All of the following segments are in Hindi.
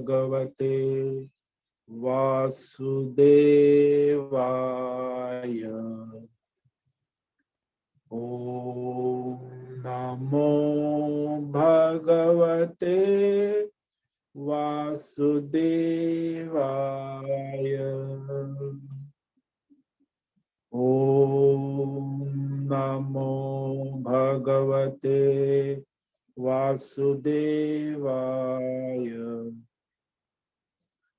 भगवते वासुदेवाय। ओम नमो भगवते वासुदेवाय। ओम नमो भगवते वासुदेवाय।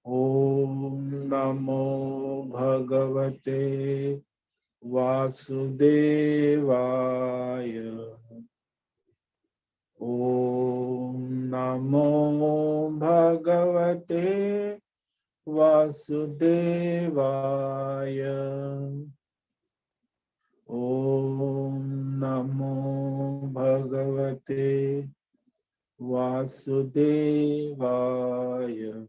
ओम नमो भगवते वासुदेवाय। ओम नमो भगवते वासुदेवाय। ओम नमो भगवते वासुदेवाय।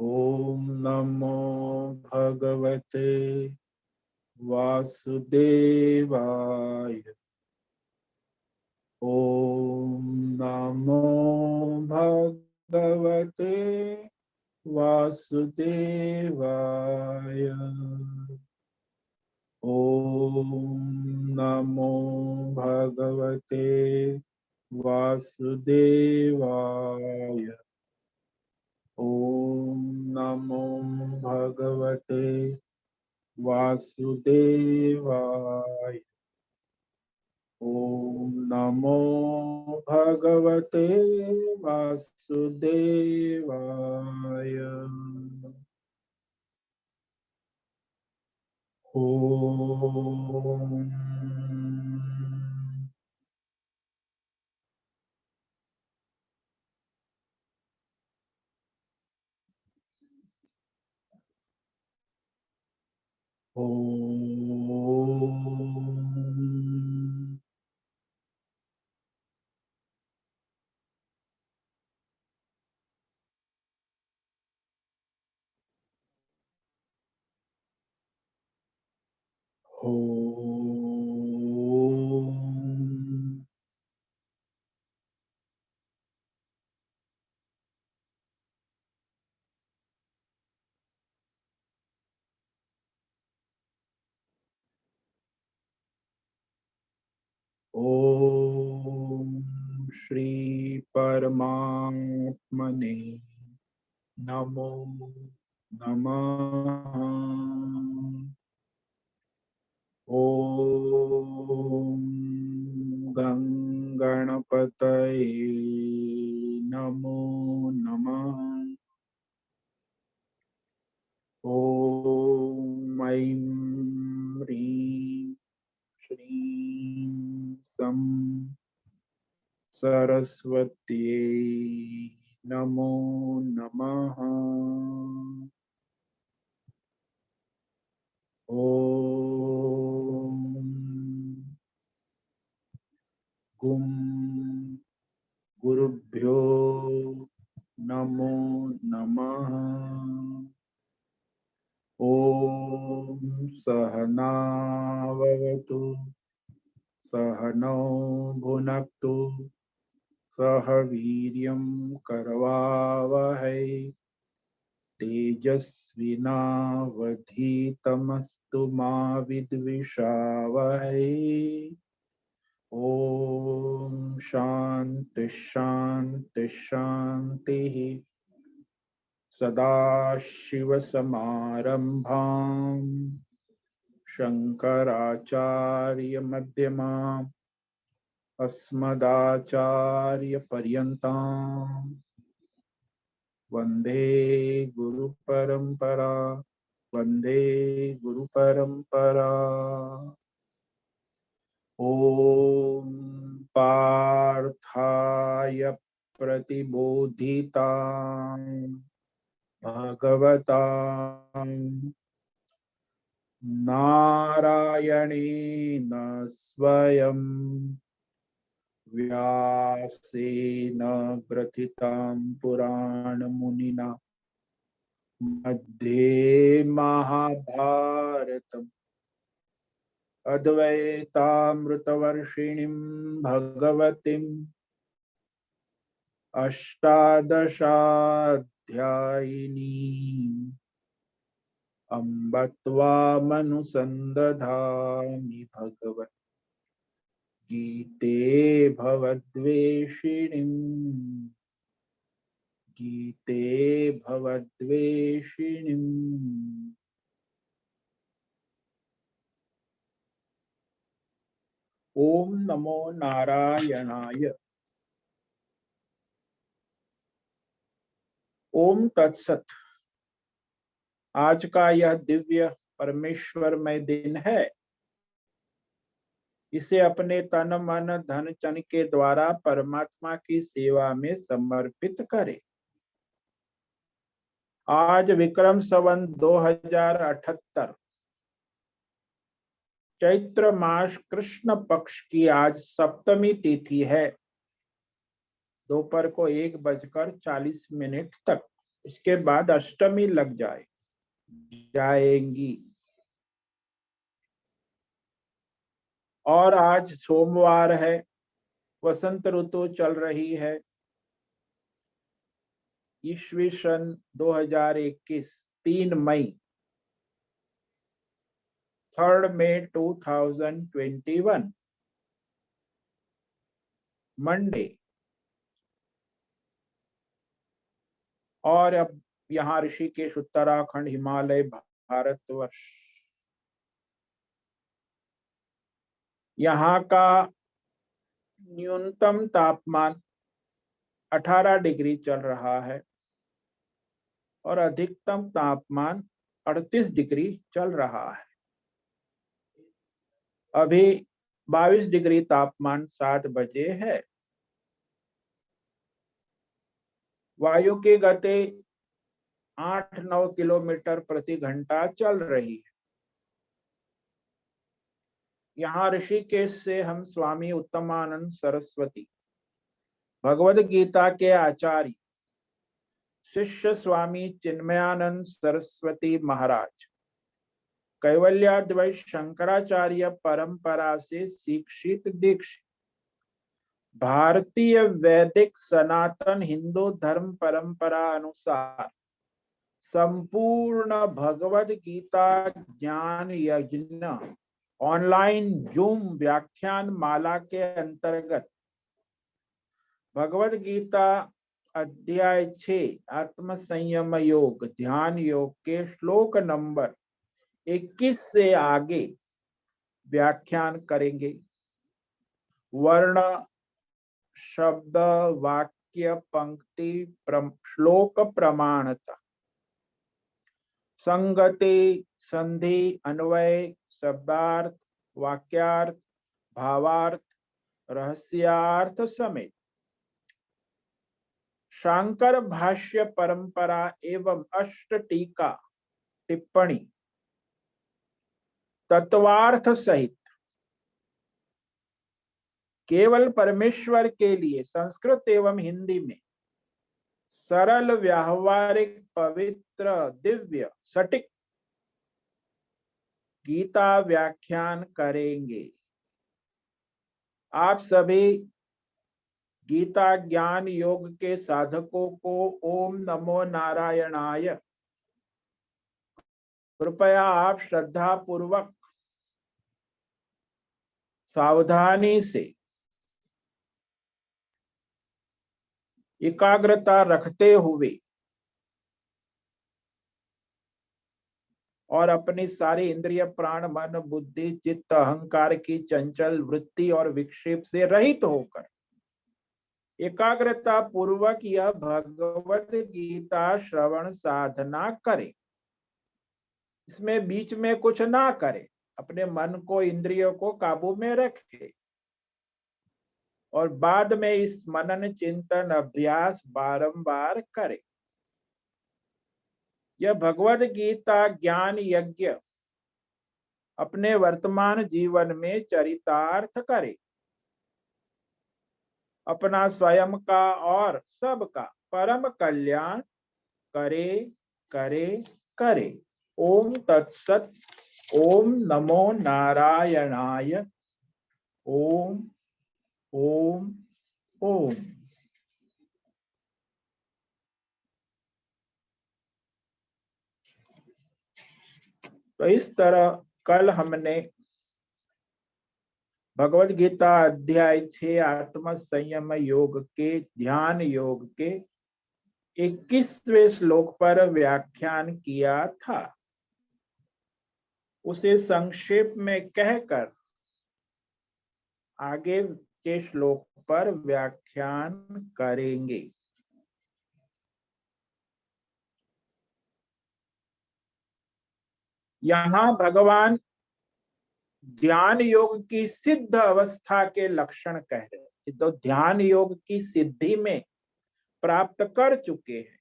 ओम नमो भगवते वासुदेवाय। ओम नमो भगवते वासुदेवाय। ओम नमो भगवते वासुदेवाय। ओम नमो भगवते वासुदेवाय। ओम नमो भगवते वासुदेवाय। ओम ओम श्री परमात्मने नमो नमः। ओम गणपतये नमो नमः। ओम ऐं ह्रीं श्रीं सं सरस्वत्यै नमो नमः। ओम गुं गुरुभ्यो नमो नमः। ओम सहनाववतु सहनौ भुनक्तु सह वीर्यं करवावहै तेजस्विनावधीतमस्तु मा विद्विषावहै। ओम शांति शांति शांति। सदाशिवसमारंभां शंकराचार्यमध्यमाम् अस्मदाचार्यपर्यन्तां वन्दे गुरुपरम्परा। वन्दे गुरुपरम्परा। ओम पार्थाय प्रतिबोधितां भगवता नारायणेन स्वयं व्यासेन ग्रथितां पुराणमुनिना मध्ये महाभारतम् अद्वैतामृतवर्षिणीं भगवतीं अष्टादशाध्यायिनी अम्ब त्वामनुसन्दधामि भगवत् गीते भवद्वेषिणीम् गीते भवद्वेषिणीम्। ओम नमो नारायणाय। ओम तत्सत। आज का यह दिव्य परमेश्वरमय दिन है, इसे अपने तन मन धन चन के द्वारा परमात्मा की सेवा में समर्पित करें। आज विक्रम संवत 2078 चैत्र मास कृष्ण पक्ष की आज सप्तमी तिथि है, दोपहर को 1:40 तक। इसके बाद अष्टमी लग जाएंगी। और आज सोमवार है, वसंत ऋतु चल रही है। ईस्वी सन 2021 3 मई 3 मई 2021 मंडे। और अब यहाँ ऋषिकेश उत्तराखंड हिमालय भारतवर्ष, यहाँ का न्यूनतम तापमान 18 डिग्री चल रहा है और अधिकतम तापमान 38 डिग्री चल रहा है। अभी 22 डिग्री तापमान 7 बजे है। वायु की गति 8-9 किलोमीटर प्रति घंटा चल रही है। यहाँ ऋषिकेश से हम स्वामी उत्तमानंद सरस्वती, भगवद गीता के आचार्य शिष्य स्वामी चिन्मयानंद सरस्वती महाराज, कैवल्याद्वैत शंकराचार्य परंपरा से शिक्षित दीक्षित भारतीय वैदिक सनातन हिंदू धर्म परंपरा अनुसार संपूर्ण भगवद गीता ज्ञान यज्ञ ऑनलाइन जूम व्याख्यान माला के अंतर्गत भगवद गीता अध्याय 6 आत्म संयम योग ध्यान योग के श्लोक नंबर 21 से आगे व्याख्यान करेंगे। वर्ण शब्द वाक्य पंक्ति श्लोक प्रमाणता संगति संधि अन्वय शब्दार्थ वाक्यार्थ भावार्थ रहस्यार्थ समेत शांकर भाष्य परंपरा एवं अष्ट टीका टिप्पणी तत्वार्थ सहित केवल परमेश्वर के लिए संस्कृत एवं हिंदी में सरल व्यावहारिक पवित्र दिव्य सटीक गीता व्याख्यान करेंगे। आप सभी गीता ज्ञान योग के साधकों को ओम नमो नारायणाय। कृपया आप श्रद्धा पूर्वक सावधानी से एकाग्रता रखते हुए और अपनी सारी इंद्रिय प्राण मन बुद्धि चित्त अहंकार की चंचल वृत्ति और विक्षेप से रहित होकर एकाग्रता पूर्वक यह भगवत गीता श्रवण साधना करें। इसमें बीच में कुछ ना करें, अपने मन को इंद्रियों को काबू में रखे और बाद में इस मनन चिंतन अभ्यास बारंबार करें। यह भगवद गीता ज्ञान यज्ञ अपने वर्तमान जीवन में चरितार्थ करें। अपना स्वयं का और सबका परम कल्याण करे करे करे। ओम तत्सत। ओम नमो नारायणाय। ओम ओम ओम। तो इस तरह कल हमने भगवत गीता अध्याय 6 आत्म संयम योग के ध्यान योग के 21वें श्लोक पर व्याख्यान किया था। उसे संक्षेप में कहकर आगे के श्लोक पर व्याख्यान करेंगे। यहाँ भगवान ध्यान योग की सिद्ध अवस्था के लक्षण कह रहे हैं। तो ध्यान योग की सिद्धि में प्राप्त कर चुके हैं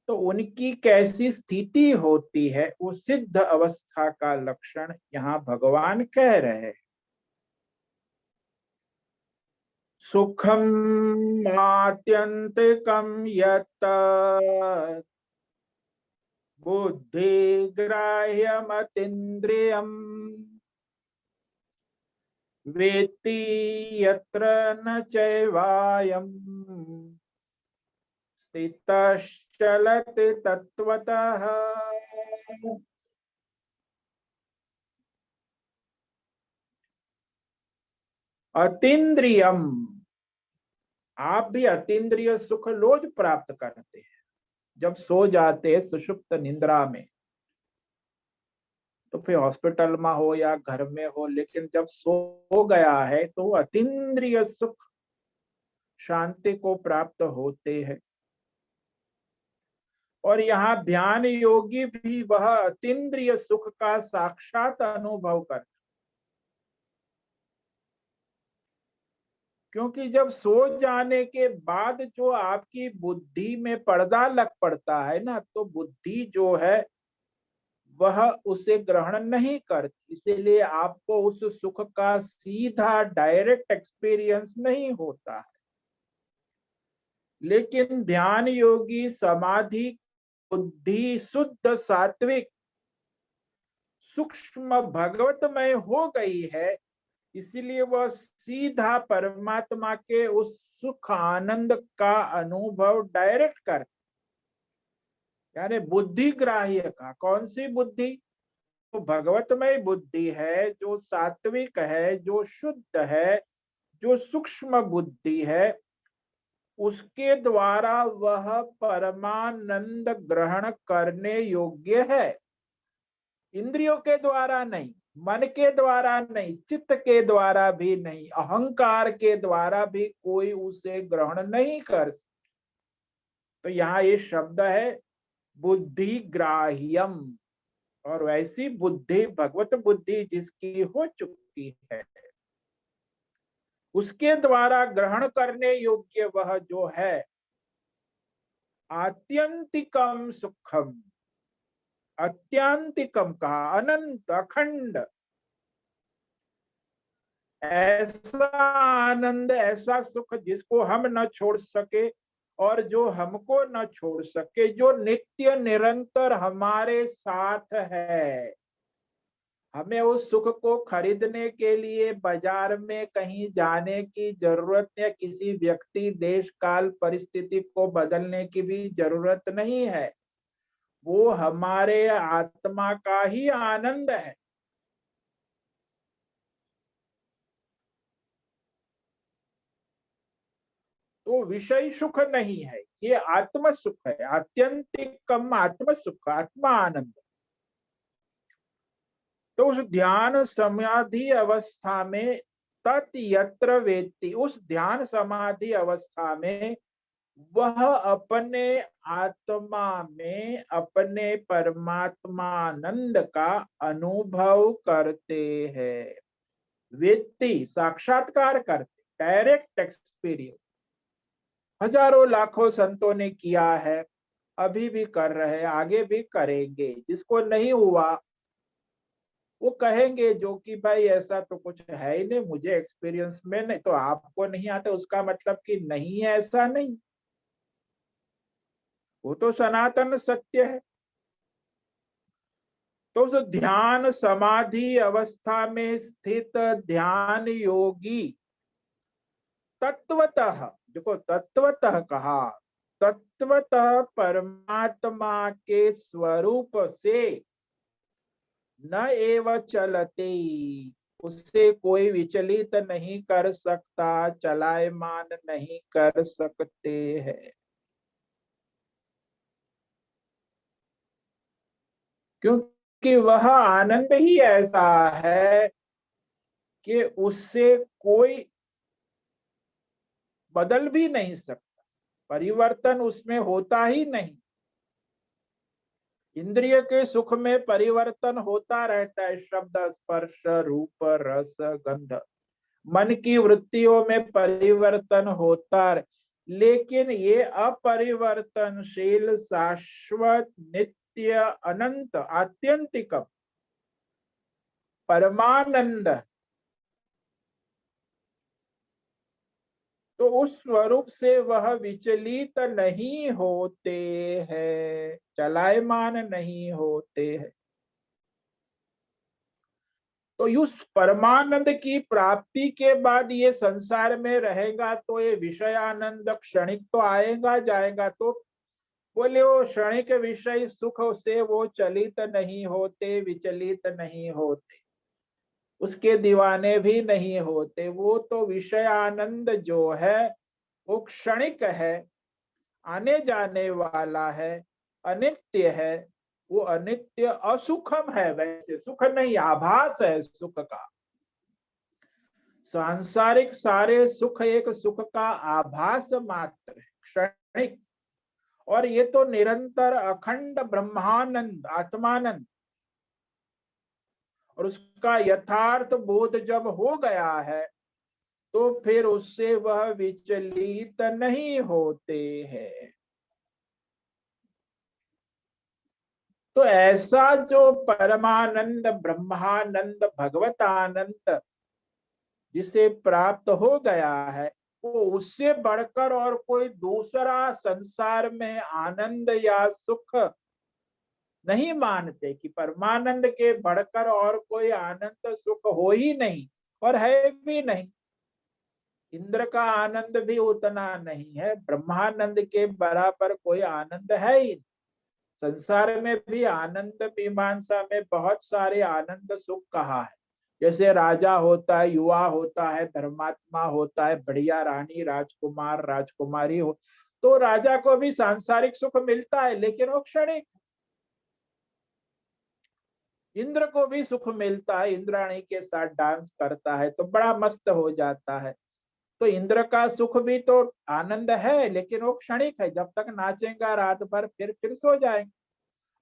तो उनकी कैसी स्थिति होती है, वो सिद्ध अवस्था का लक्षण यहाँ भगवान कह रहे हैं। सुखम आत्यंतिकम यत् बुद्धि ग्राह्यमतीन्द्रियम् वेत्ति यत्र न चैवायम् स्थितश्चलति तत्वतः। अतीन्द्रियम, आप भी अतीन्द्रिय सुख रोज प्राप्त करते हैं। जब सो जाते हैं सुषुप्त निद्रा में, तो फिर हॉस्पिटल में हो या घर में हो, लेकिन जब सो गया है तो अतीन्द्रिय सुख शांति को प्राप्त होते हैं। और यहाँ ध्यान योगी भी वह अतीन्द्रिय सुख का साक्षात अनुभव करते, क्योंकि जब सो जाने के बाद जो आपकी बुद्धि में पर्दा लग पड़ता है ना, तो बुद्धि जो है वह उसे ग्रहण नहीं करती, इसीलिए आपको उस सुख का सीधा डायरेक्ट एक्सपीरियंस नहीं होता है। लेकिन ध्यान योगी समाधि बुद्धि शुद्ध सात्विक सूक्ष्म भगवतमय हो गई है, इसलिए वह सीधा परमात्मा के उस सुख आनंद का अनुभव डायरेक्ट कर, यानी बुद्धि ग्राह्य का। कौन सी बुद्धि? तो भगवतमय बुद्धि है, जो सात्विक है, जो शुद्ध है, जो सूक्ष्म बुद्धि है, उसके द्वारा वह परमानंद ग्रहण करने योग्य है। इंद्रियों के द्वारा नहीं, मन के द्वारा नहीं, चित्त के द्वारा भी नहीं, अहंकार के द्वारा भी कोई उसे ग्रहण नहीं कर सकता। तो यहाँ ये शब्द है बुद्धि ग्राह्यम, और वैसी बुद्धि भगवत बुद्धि जिसकी हो चुकी है, उसके द्वारा ग्रहण करने योग्य वह जो है आत्यंतिकम सुखम। अत्यंतिकम कहा, अनंत अखंड, ऐसा आनंद, ऐसा सुख जिसको हम न छोड़ सके और जो हमको न छोड़ सके, जो नित्य निरंतर हमारे साथ है। हमें उस सुख को खरीदने के लिए बाजार में कहीं जाने की जरूरत या किसी व्यक्ति देश काल परिस्थिति को बदलने की भी जरूरत नहीं है। वो हमारे आत्मा का ही आनंद है। तो विषय सुख नहीं है, ये आत्म सुख है, आत्यंतिकम आत्म सुख, आत्मा आनंद। तो उस ध्यान समाधि अवस्था में तत् यत्र वेत्ति, उस ध्यान समाधि अवस्था में वह अपने आत्मा में अपने परमात्मानंद का अनुभव करते हैं। वेत्ति साक्षात्कार करते, डायरेक्ट एक्सपीरियंस। हजारों लाखों संतों ने किया है, अभी भी कर रहे, आगे भी करेंगे। जिसको नहीं हुआ वो कहेंगे जो कि भाई ऐसा तो कुछ है ही नहीं, मुझे एक्सपीरियंस में नहीं। तो आपको नहीं आता उसका मतलब कि नहीं है, ऐसा नहीं, वो तो सनातन सत्य है। तो उस ध्यान समाधि अवस्था में स्थित ध्यान योगी तत्वतः, देखो तत्वतः कहा, तत्वतः परमात्मा के स्वरूप से न एव चलते, उससे कोई विचलित नहीं कर सकता, चलायमान नहीं कर सकते हैं। क्योंकि वह आनंद ही ऐसा है कि उससे कोई बदल भी नहीं सकता, परिवर्तन उसमें होता ही नहीं। इंद्रिय के सुख में परिवर्तन होता रहता है, शब्द स्पर्श रूप रस गंध, मन की वृत्तियों में परिवर्तन होता है, लेकिन ये अपरिवर्तनशील शाश्वत नित्य अनंत आत्यंतिक परमानंद, तो उस स्वरूप से वह विचलित नहीं होते हैं, चलायमान नहीं होते हैं। तो उस परमानंद की प्राप्ति के बाद ये संसार में रहेगा तो ये विषय आनंद क्षणिक तो आएगा जाएगा, तो बोले वो क्षणिक विषय सुख से वो चलित नहीं होते, विचलित नहीं होते, उसके दीवाने भी नहीं होते। वो तो विषय आनंद जो है वो क्षणिक है, आने जाने वाला है, अनित्य है। वो अनित्य असुखम है, वैसे सुख नहीं, आभास है सुख का। सांसारिक सारे सुख एक सुख का आभास मात्र है, क्षणिक। और ये तो निरंतर अखंड ब्रह्मानंद आत्मानंद, और उसका यथार्थ बोध जब हो गया है तो फिर उससे वह विचलित नहीं होते हैं। तो ऐसा जो परमानंद ब्रह्मानंद भगवतानंद जिसे प्राप्त हो गया है, वो उससे बढ़कर और कोई दूसरा संसार में आनंद या सुख नहीं मानते, कि परमानंद के बढ़कर और कोई आनंद सुख हो ही नहीं और है भी नहीं। इंद्र का आनंद भी उतना नहीं है, ब्रह्मानंद के बराबर कोई आनंद है ही नहीं। संसार में भी आनंद मीमांसा में बहुत सारे आनंद सुख कहा है, जैसे राजा होता है, युवा होता है, धर्मात्मा होता है, बढ़िया रानी राजकुमार राजकुमारी हो, तो राजा को भी सांसारिक सुख मिलता है, लेकिन वो क्षणिक। इंद्र को भी सुख मिलता है, इंद्राणी के साथ डांस करता है तो बड़ा मस्त हो जाता है। तो इंद्र का सुख भी तो आनंद है, लेकिन वो क्षणिक है, जब तक नाचेगा रात भर फिर सो जाएंगे।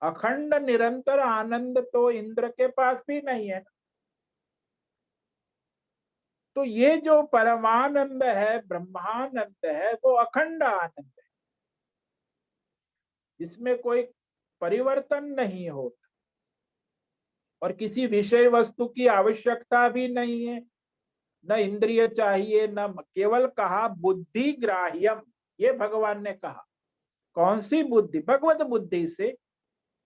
अखंड निरंतर आनंद तो इंद्र के पास भी नहीं है। तो ये जो परमानंद है, ब्रह्मानंद है, वो अखंड आनंद है, इसमें कोई परिवर्तन नहीं होता और किसी विषय वस्तु की आवश्यकता भी नहीं है, न इंद्रिय चाहिए, न केवल कहा बुद्धि ग्राह्यम। ये भगवान ने कहा, कौन सी बुद्धि? भगवत बुद्धि से,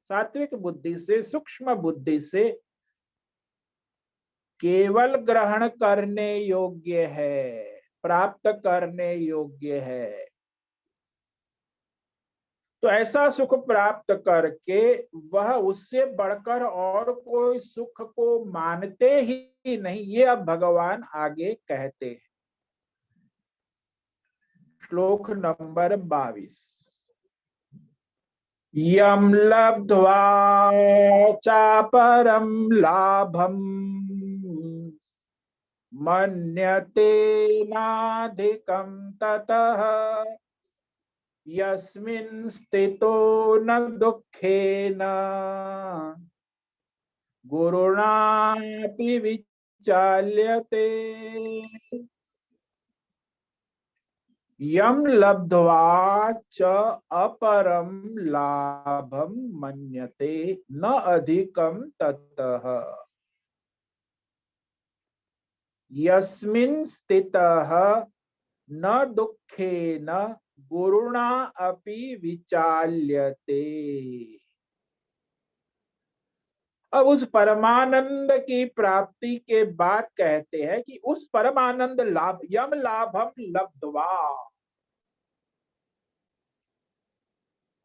सात्विक बुद्धि से, सूक्ष्म बुद्धि से केवल ग्रहण करने योग्य है, प्राप्त करने योग्य है। तो ऐसा सुख प्राप्त करके वह उससे बढ़कर और कोई सुख को मानते ही नहीं, ये अब भगवान आगे कहते हैं। श्लोक नंबर 22। यम लब्ध्वा चापरम लाभम मन्यते नाधिकं ततः यस्मिन् स्थितो न दुःखेन गुरुणापि विचाल्यते। यम लब्ध्वा च अपरम लाभम मन्यते न अधिकं ततः यस्मिन् स्थितः न दुःखेन गुरुणा अपि विचाल्यते। अब उस परमानंद की प्राप्ति के बाद कहते हैं कि उस परमानंद लाभ, यम लाभम लब्ध्वा,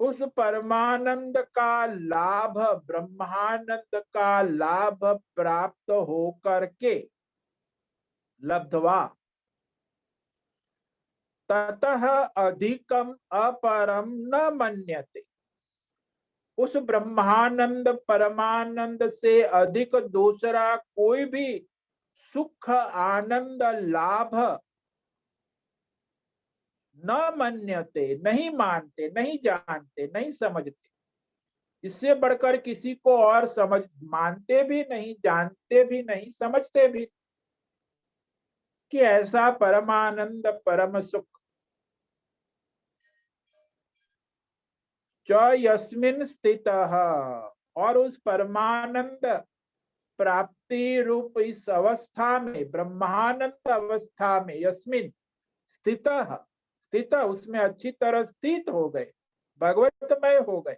उस परमानंद का लाभ, ब्रह्मानंद का लाभ प्राप्त होकर के लब्ध्वा ततः अधिकम अपरम न मन्यते, उस ब्रह्मानंद परमानंद से अधिक दूसरा कोई भी सुख आनंद लाभ न मन्यते, नहीं मानते, नहीं जानते, नहीं समझते। इससे बढ़कर किसी को और समझ मानते भी नहीं, जानते भी नहीं, समझते भी कि ऐसा परमानंद परम सुख च यस्मिन स्थितः, और उस परमानंद प्राप्ति रूप इस अवस्था में, ब्रह्मानंद अवस्था में, यस्मिन स्थितः, स्थित उसमें अच्छी तरह स्थित हो गए, भगवतमय हो गए।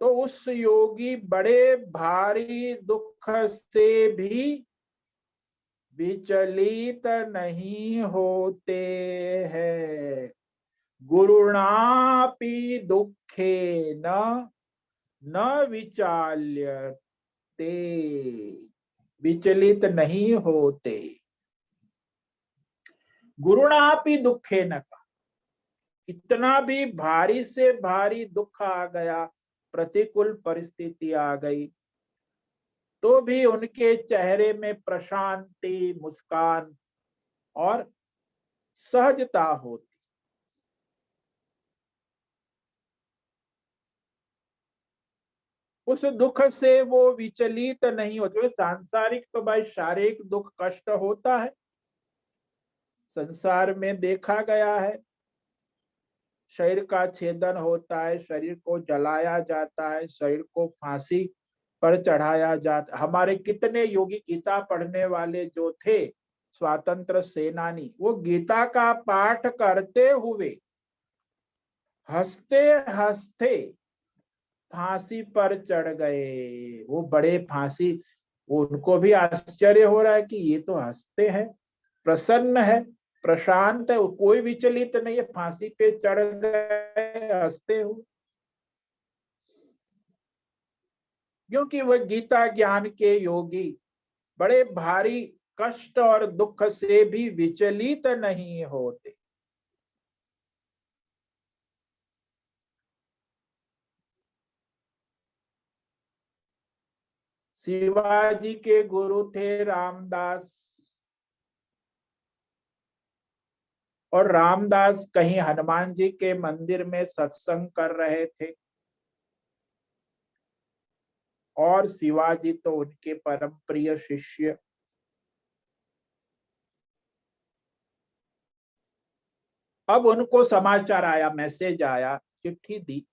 तो उस योगी बड़े भारी दुख से भी विचलित नहीं होते हैं। गुरुणापि दुखे न न विचाल्यते, विचलित नहीं होते। गुरुणापि दुखे न, इतना भी भारी से भारी दुख आ गया, प्रतिकूल परिस्थिति आ गई, तो भी उनके चेहरे में प्रशांति, मुस्कान और सहजता होती। उस दुख से वो विचलित नहीं होते। सांसारिक तो भाई शारीरिक दुख कष्ट होता है, संसार में देखा गया है। शरीर का छेदन होता है, शरीर को जलाया जाता है, शरीर को फांसी पर चढ़ाया जाता। हमारे कितने योगी गीता पढ़ने वाले जो थे, स्वातंत्र सेनानी, वो गीता का पाठ करते हुए हंसते हंसते फांसी पर चढ़ गए। वो बड़े फांसी, उनको भी आश्चर्य हो रहा है कि ये तो हंसते हैं, प्रसन्न है, प्रशांत है, कोई विचलित नहीं है, फांसी पे चढ़ गए हंसते हुए, क्योंकि वह गीता ज्ञान के योगी बड़े भारी कष्ट और दुख से भी विचलित नहीं होते। शिवाजी के गुरु थे रामदास, और रामदास कहीं हनुमान जी के मंदिर में सत्संग कर रहे थे, और शिवाजी तो उनके परम प्रिय शिष्य। अब उनको समाचार आया, मैसेज आया, चिट्ठी दी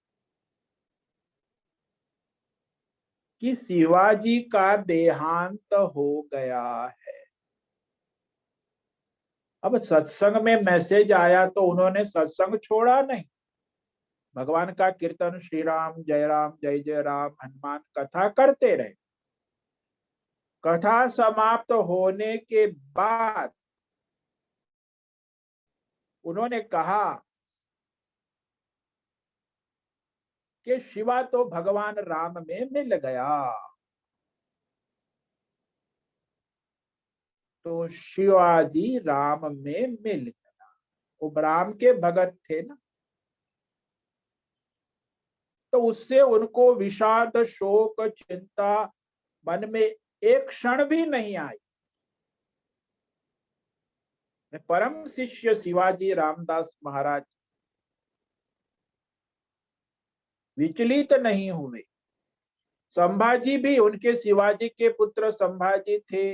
कि शिवाजी का देहांत हो गया है। अब सत्संग में मैसेज आया तो उन्होंने सत्संग छोड़ा नहीं, भगवान का कीर्तन, श्री राम जय जय राम, हनुमान कथा करते रहे। कथा समाप्त होने के बाद उन्होंने कहा कि शिवा तो भगवान राम में मिल गया। तो शिवाजी राम में मिल गया, वो राम के भगत थे ना। तो उससे उनको विषाद, शोक, चिंता मन में एक क्षण भी नहीं आई। परम शिष्य शिवाजी रामदास महाराज विचलित नहीं हुए। संभाजी भी, उनके शिवाजी के पुत्र संभाजी थे,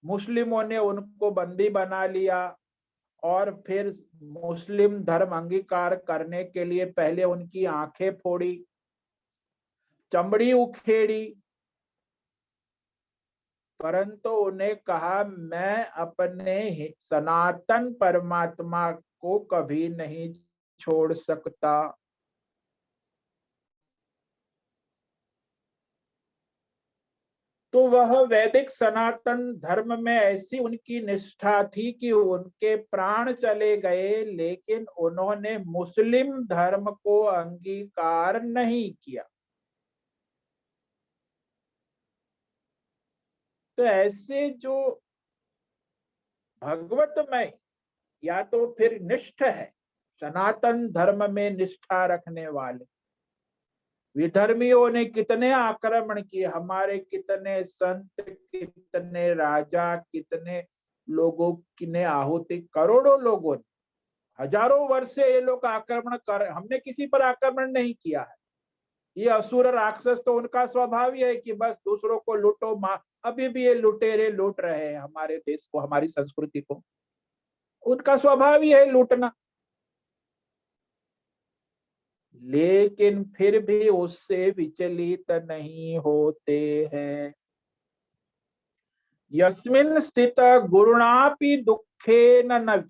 मुस्लिमों ने उनको बंदी बना लिया, और फिर मुस्लिम धर्म अंगीकार करने के लिए पहले उनकी आंखें फोड़ी, चमड़ी उखेड़ी, परंतु उन्हें कहा मैं अपने सनातन परमात्मा को कभी नहीं छोड़ सकता। तो वह वैदिक सनातन धर्म में ऐसी उनकी निष्ठा थी कि उनके प्राण चले गए, लेकिन उन्होंने मुस्लिम धर्म को अंगीकार नहीं किया। तो ऐसे जो भगवतमय या तो फिर निष्ठ है, सनातन धर्म में निष्ठा रखने वाले, विधर्मियों ने कितने आक्रमण किए, हमारे कितने संत, कितने राजा, कितने लोगों की ने आहुति, करोड़ों लोगों ने, हजारों वर्ष से ये लोग आक्रमण कर, हमने किसी पर आक्रमण नहीं किया है। ये असुर राक्षस तो उनका स्वभाव ही है कि बस दूसरों को लूटो मार, अभी भी ये लुटेरे लूट रहे हैं हमारे देश को, हमारी संस्कृति को, उनका स्वभाव ही है लूटना। लेकिन फिर भी उससे विचलित नहीं होते हैं। यस्मिन् स्थित गुरुणापि दुखेन न,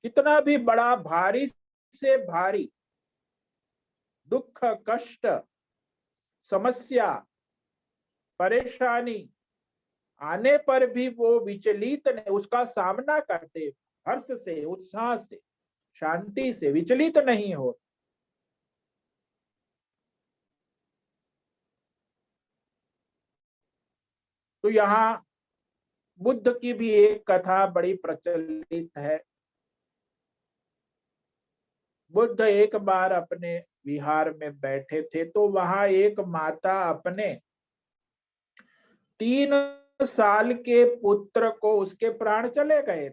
कितना भी बड़ा भारी से भारी दुख, कष्ट, समस्या, परेशानी आने पर भी वो विचलित नहीं, उसका सामना करते हर्ष से, उत्साह से, शांति से, विचलित नहीं हो। तो यहाँ बुद्ध की भी एक कथा बड़ी प्रचलित है। बुद्ध एक बार अपने विहार में बैठे थे, तो वहां एक माता अपने 3 साल के पुत्र को, उसके प्राण चले गए,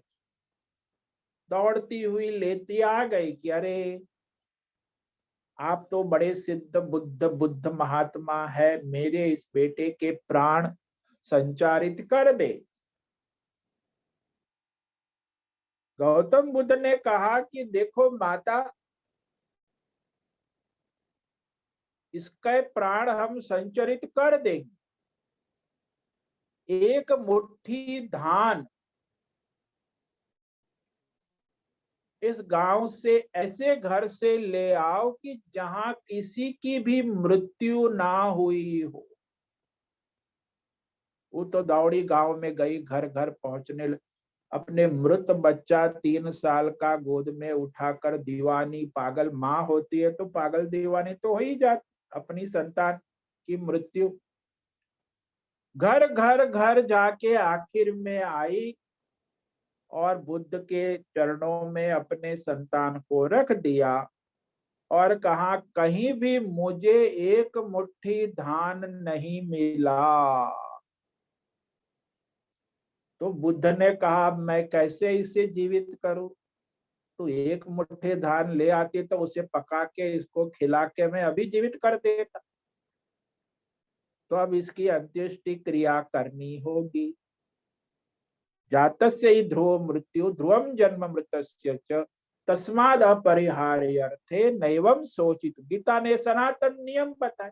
दौड़ती हुई लेती आ गई कि अरे आप तो बड़े सिद्ध बुद्ध बुद्ध महात्मा है, मेरे इस बेटे के प्राण संचारित कर दे। गौतम बुद्ध ने कहा कि देखो माता, इसके प्राण हम संचरित कर देंगे, एक मुट्ठी धान इस गांव से, ऐसे घर से ले आओ कि जहां किसी की भी मृत्यु ना हुई हो। वो तो दौड़ी गांव में गई, घर घर पहुंचने, अपने मृत बच्चा 3 साल का गोद में उठाकर, दीवानी पागल माँ होती है तो पागल दीवानी तो हो ही जाती, अपनी संतान की मृत्यु, घर घर घर जाके आखिर में आई और बुद्ध के चरणों में अपने संतान को रख दिया और कहा कहीं भी मुझे एक मुट्ठी धान नहीं मिला। तो बुद्ध ने कहा मैं कैसे इसे जीवित करूं, तो एक मुट्ठी धान ले आती तो उसे पका के इसको खिला के मैं अभी जीवित कर देता। तो अब इसकी अंत्येष्टि क्रिया करनी होगी। जातस्य ही ध्रुव मृत्यु ध्रुवम जन्म मृतस्य च तस्माद अपरिहार्यर्थे नैवम सोचित। गीता ने सनातन नियम बताए।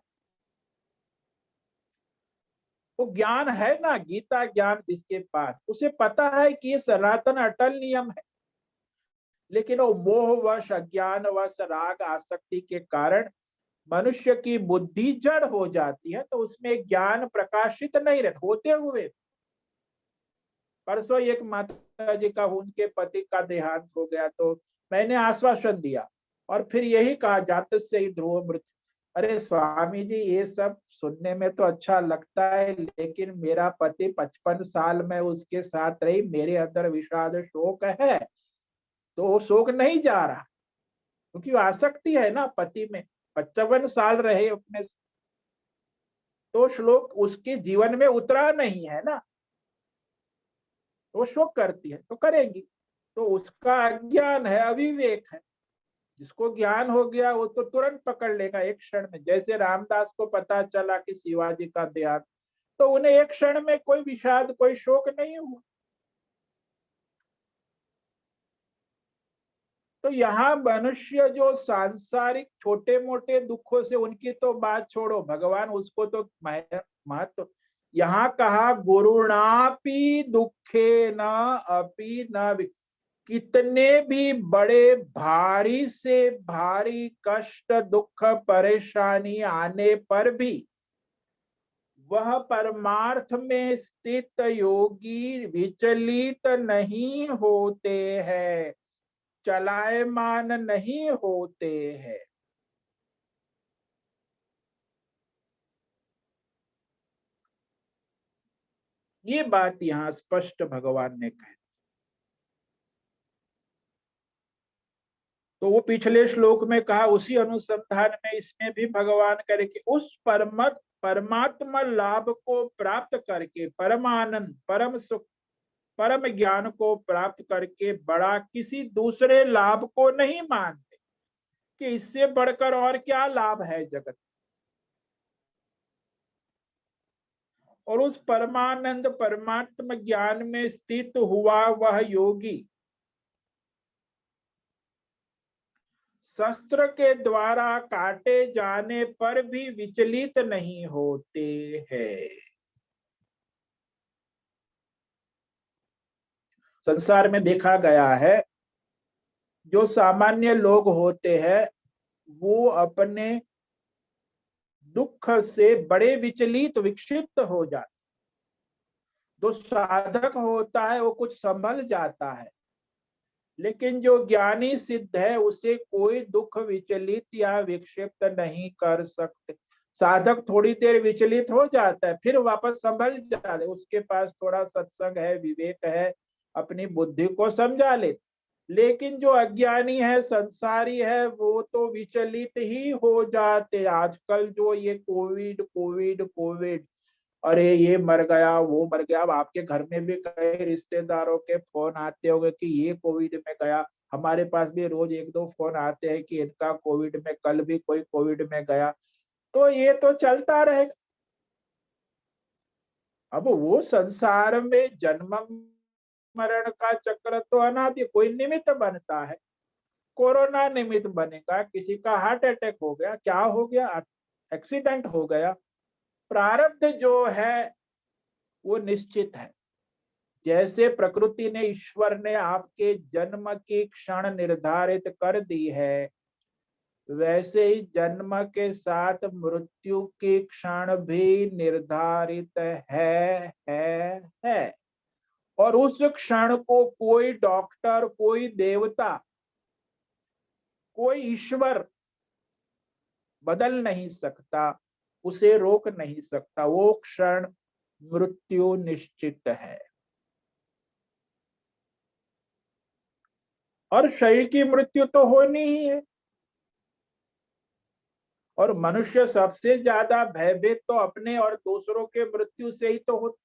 वो ज्ञान है ना, गीता ज्ञान जिसके पास, उसे पता है कि ये सनातन अटल नियम है, लेकिन वो मोहवश, अज्ञानवश, राग आसक्ति के कारण मनुष्य की बुद्धि जड़ हो जाती है, तो उसमें ज्ञान प्रकाशित नहीं रहता होते हुए। परसों एक माता जी का, उनके पति का देहांत हो गया, तो मैंने आश्वासन दिया और फिर यही कहा जातस्य ही ध्रुव मृत्यु। अरे स्वामी जी, ये सब सुनने में तो अच्छा लगता है, लेकिन मेरा पति 55 साल में उसके साथ रही, मेरे अंदर विषाद शोक है, तो वो शोक नहीं जा रहा, क्योंकि आसक्ति है ना पति में, 55 साल रहे अपने, तो श्लोक उसके जीवन में उतरा नहीं है ना, वो शोक करती है तो करेगी। तो उसका अज्ञान है, अविवेक है। जिसको ज्ञान हो गया वो तो तुरंत पकड़ लेगा एक क्षण में। जैसे रामदास को पता चला कि शिवाजी का देहांत, तो उन्हें एक क्षण में कोई विषाद, कोई शोक नहीं हुआ। तो यहाँ मनुष्य जो सांसारिक छोटे मोटे दुखों से, उनकी तो बात छोड़ो, भगवान उसको तो महत्व, यहाँ कहा गुरुणापि दुखे न अपि न कितने भी बड़े भारी से भारी कष्ट दुख परेशानी आने पर भी वह परमार्थ में स्थित योगी विचलित नहीं होते हैं, चलायमान नहीं होते हैं। ये बात यहां स्पष्ट भगवान ने कही। तो वो पिछले श्लोक में कहा, उसी अनुसंधान में इसमें भी भगवान करे कि उस परमात्मा लाभ को प्राप्त करके, परमानंद, परम सुख, परम ज्ञान को प्राप्त करके बड़ा किसी दूसरे लाभ को नहीं मानते कि इससे बढ़कर और क्या लाभ है जगत। और उस परमानंद परमात्म ज्ञान में स्थित हुआ वह योगी शस्त्र के द्वारा काटे जाने पर भी विचलित नहीं होते हैं। संसार में देखा गया है, जो सामान्य लोग होते हैं वो अपने दुख से बड़े विचलित विक्षिप्त हो जाते। जो साधक होता है वो कुछ संभल जाता है, लेकिन जो ज्ञानी सिद्ध है उसे कोई दुख विचलित या विक्षिप्त नहीं कर सकते। साधक थोड़ी देर विचलित हो जाता है, फिर वापस संभल जाता है, उसके पास थोड़ा सत्संग है, विवेक है, अपनी बुद्धि को समझा ले। लेकिन जो अज्ञानी है, संसारी है, वो तो विचलित ही हो जाते। आजकल जो ये कोविड कोविड कोविड, अरे ये मर गया, वो मर गया। अब आपके घर में भी कई रिश्तेदारों के फोन आते होंगे कि ये कोविड में गया। हमारे पास भी रोज एक दो फोन आते हैं कि इनका कोविड में, कल भी कोई कोविड में गया। तो ये तो चलता रहेगा। अब वो संसार में जन्म मरण का चक्र तो अनादि, कोई निमित्त बनता है। कोरोना निमित्त बनेगा, किसी का हार्ट अटैक हो गया, क्या हो गया, एक्सीडेंट हो गया। प्रारब्ध जो है वो निश्चित है। जैसे प्रकृति ने, ईश्वर ने आपके जन्म की क्षण निर्धारित कर दी है, वैसे ही जन्म के साथ मृत्यु की क्षण भी निर्धारित है। और उस क्षण को कोई डॉक्टर, कोई देवता, कोई ईश्वर बदल नहीं सकता, उसे रोक नहीं सकता। वो क्षण मृत्यु निश्चित है। और शरीर की मृत्यु तो होनी ही है। और मनुष्य सबसे ज्यादा भयभीत तो अपने और दूसरों के मृत्यु से ही तो हो।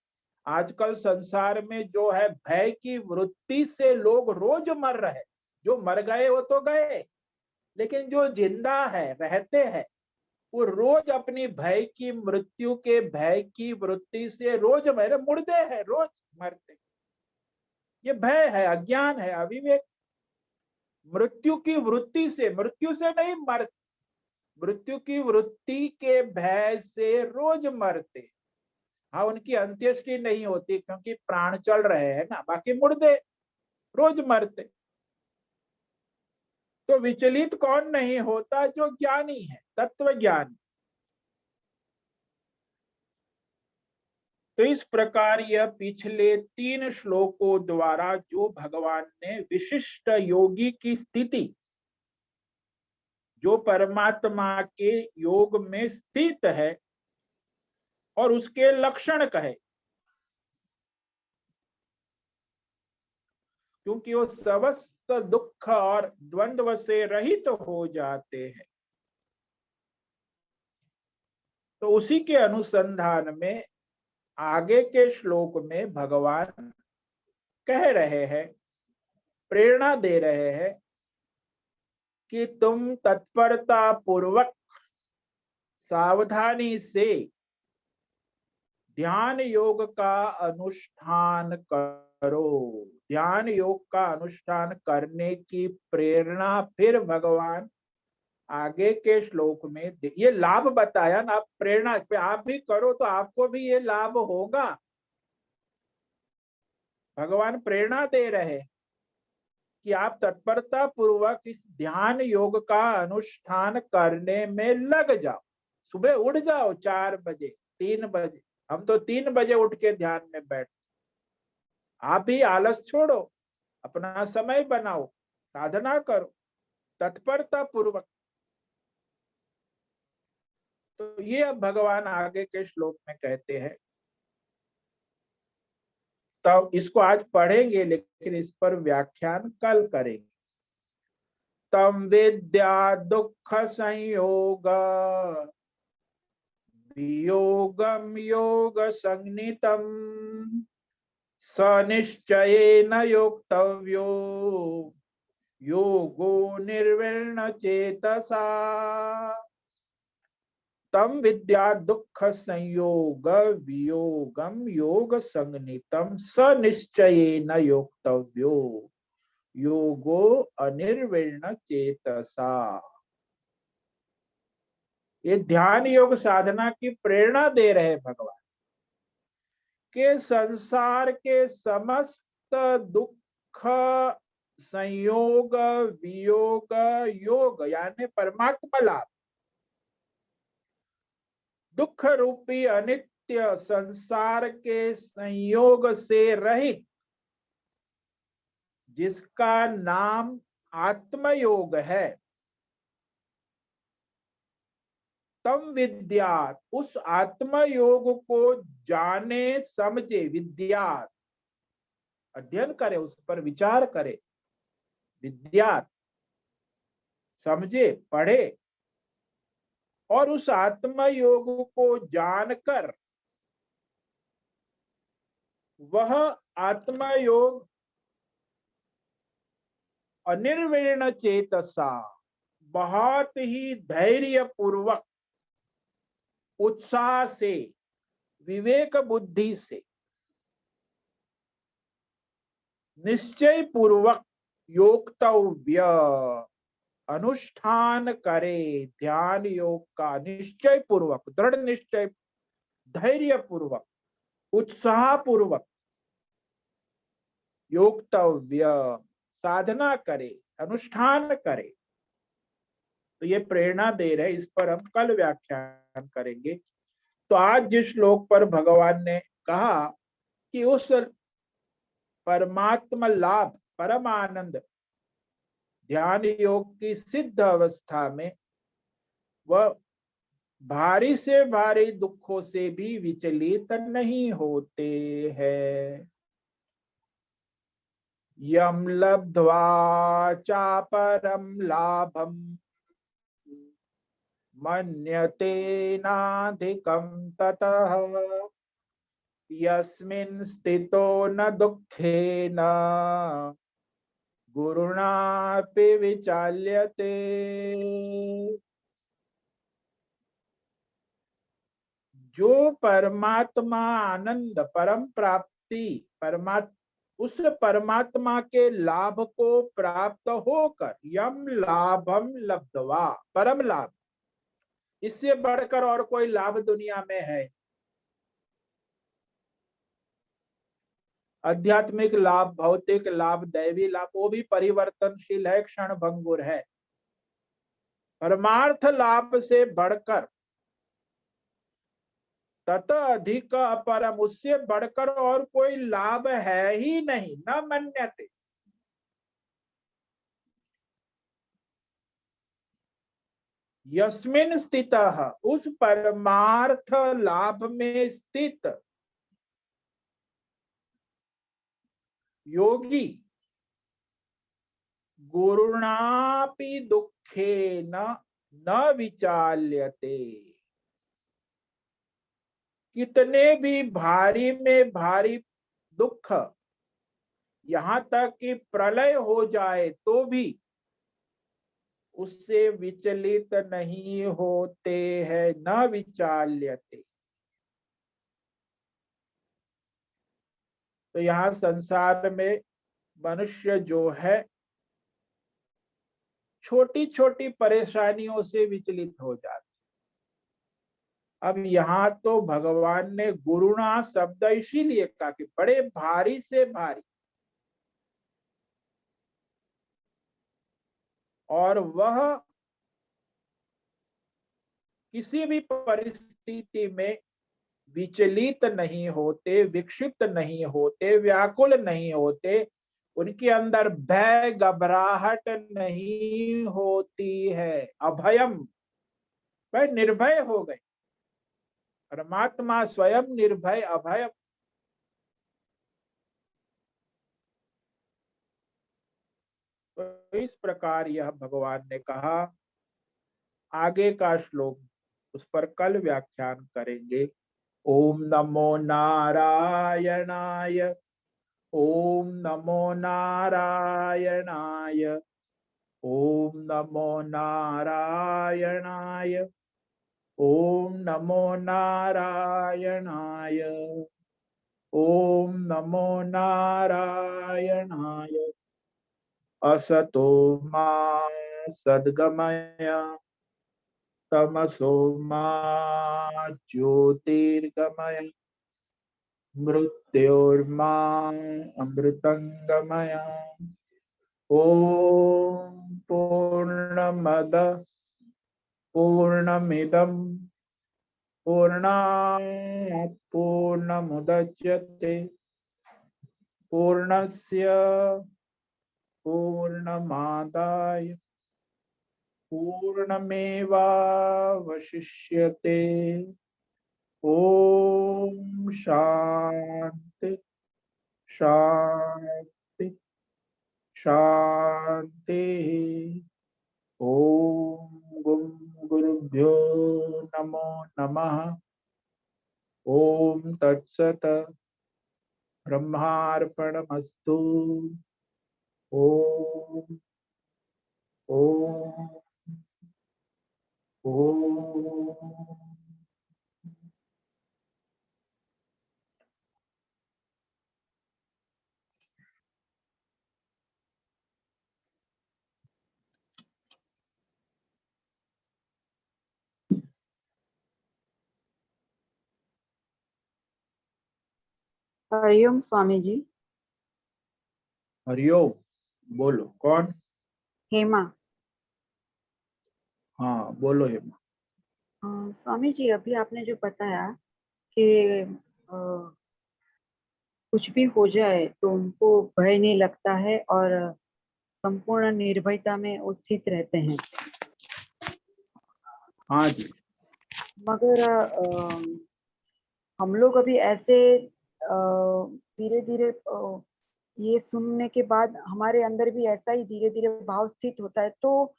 आजकल संसार में जो है, भय की वृत्ति से लोग रोज मर रहे। जो मर गए वो तो गए, लेकिन जो जिंदा है, रहते हैं, वो रोज अपनी भय की, मृत्यु के भय की वृत्ति से रोज मेरे मुर्दे हैं, रोज मरते। ये भय है, अज्ञान है, अविवेक। मृत्यु की वृत्ति से, मृत्यु से नहीं मरते, मृत्यु की वृत्ति के भय से रोज मरते। हाँ, उनकी अंत्येष्टि नहीं होती क्योंकि प्राण चल रहे हैं ना, बाकी मुर्दे रोज मरते। तो विचलित कौन नहीं होता? जो ज्ञानी है, तत्व ज्ञानी। तो इस प्रकार यह पिछले 3 श्लोकों द्वारा जो भगवान ने विशिष्ट योगी की स्थिति, जो परमात्मा के योग में स्थित है, और उसके लक्षण कहे, क्योंकि वो समस्त दुख और द्वंद्व से रहित हो जाते हैं। तो उसी के अनुसंधान में आगे के श्लोक में भगवान कह रहे हैं, प्रेरणा दे रहे हैं कि तुम तत्परता पूर्वक सावधानी से ध्यान योग का अनुष्ठान करो। ध्यान योग का अनुष्ठान करने की प्रेरणा फिर भगवान आगे के श्लोक में ये लाभ बताया ना। आप प्रेरणा पे आप भी करो तो आपको भी ये लाभ होगा। भगवान प्रेरणा दे रहे। कि आप तत्परता पूर्वक इस ध्यान योग का अनुष्ठान करने में लग जाओ। सुबह उठ जाओ 4 बजे, 3 बजे। हम तो 3 बजे उठ के ध्यान में बैठ। आप भी आलस छोड़ो, अपना समय बनाओ, साधना करो तत्परता पूर्वक। तो ये अब भगवान आगे के श्लोक में कहते हैं। तो इसको आज पढ़ेंगे, लेकिन इस पर व्याख्यान कल करेंगे। तम विद्या दुख संयोग वियोगम योग संगनितम स निश्चयेन योक्तव्यो योगो निर्विण्ण चेतसा। तम विद्या दुख संयोग वियोगम योग संगनितम स निश्चयेन योक्तव्यो योगो अनिर्विण्ण चेतसा। ये ध्यान योग साधना की प्रेरणा दे रहे भगवान के संसार के समस्त दुख संयोग वियोग योग यानी परमात्मा लाभ, दुख रूपी अनित्य संसार के संयोग से रहित जिसका नाम आत्मयोग है, तम विद्या उस आत्मयोग को जाने समझे, विद्या अध्ययन करे, उस पर विचार करे, विद्या समझे पढ़े, और उस आत्मयोग को जानकर वह आत्मयोग अनिर्विण्ण चेतसा बहुत ही धैर्य पूर्वक, उत्साह से, विवेक बुद्धि से, निश्चय पूर्वक योक्तव्य अनुष्ठान करे। ध्यान योग का निश्चय पूर्वक, दृढ़ निश्चय, धैर्य पूर्वक, उत्साह पूर्वक योक्तव्य साधना करे, अनुष्ठान करे। तो ये प्रेरणा दे रहे, इस पर हम कल व्याख्यान करेंगे। तो आज जिस श्लोक पर भगवान ने कहा कि उस परमात्मा लाभ, परम आनंद, ध्यान योग की सिद्ध अवस्था में वह भारी से भारी दुखों से भी विचलित नहीं होते हैं। यम लब्ध्वा चापरम लाभम मन्यते नाधिकं ततः यस्मिन् स्थितो न दुःखेन गुरुणापि विचाल्यते। जो परमात्मा आनंद, परम प्राप्ति, उस परमात्मा के लाभ को प्राप्त होकर, यम लाभम लब्ध्वा, परम लाभ, इससे बढ़कर और कोई लाभ दुनिया में है? आध्यात्मिक लाभ, भौतिक लाभ, दैवी लाभ, वो भी परिवर्तनशील है, क्षण भंगुर है। परमार्थ लाभ से बढ़कर, तत अधिक अपरम, उससे बढ़कर और कोई लाभ है ही नहीं, न मन्यते। यस्मिन स्थितः, उस परमार्थ लाभ में स्थित योगी गुरुणापि दुःखेन न विचाल्यते। कितने भी भारी में भारी दुख, यहां तक कि प्रलय हो जाए तो भी उससे विचलित नहीं होते हैं, न विचाल्यते। तो यहाँ संसार में मनुष्य जो है छोटी छोटी परेशानियों से विचलित हो जाता। अब यहाँ तो भगवान ने गुरुणा शब्द इसीलिए कहा कि बड़े भारी से भारी, और वह किसी भी परिस्थिति में विचलित नहीं होते, विक्षिप्त नहीं होते, व्याकुल नहीं होते, उनके अंदर भय घबराहट नहीं होती है। अभयम, वह निर्भय हो गए। परमात्मा स्वयं निर्भय अभय। तो इस प्रकार यह भगवान ने कहा। आगे का श्लोक, उस पर कल व्याख्यान करेंगे। ओम नमो नारायणाय। ओम नमो नारायणाय। ओम नमो नारायणाय। ओम नमो नारायणाय। ओम नमो नारायणाय। असतो मा सद्गमय, तमसो मा ज्योतिर्गमय, मृत्योर्मा अमृतंगमय। ओम पूर्णमद पूर्णमिदं पूर्णात् पूर्णमुदच्यते पूर्णस्य पूर्णमादाय पूर्णमेवावशिष्यते। ओम शांति शांति शांति। ओम गुरुभ्यो नमो नमः। ओम तत्सत। ब्रह्मार्पणमस्तु। ओम ओम ओम। हरिओम स्वामी जी। हरिओम। बोलो कौन? हेमा। हाँ बोलो हेमा। स्वामी जी, अभी आपने जो बताया कि कुछ भी हो जाए तो उनको भय नहीं लगता है और संपूर्ण निर्भयता में वो स्थित रहते हैं। हाँ जी। मगर हम लोग अभी ऐसे धीरे धीरे ये सुनने के बाद हमारे अंदर भी ऐसा ही धीरे धीरे भाव स्थित होता है, तो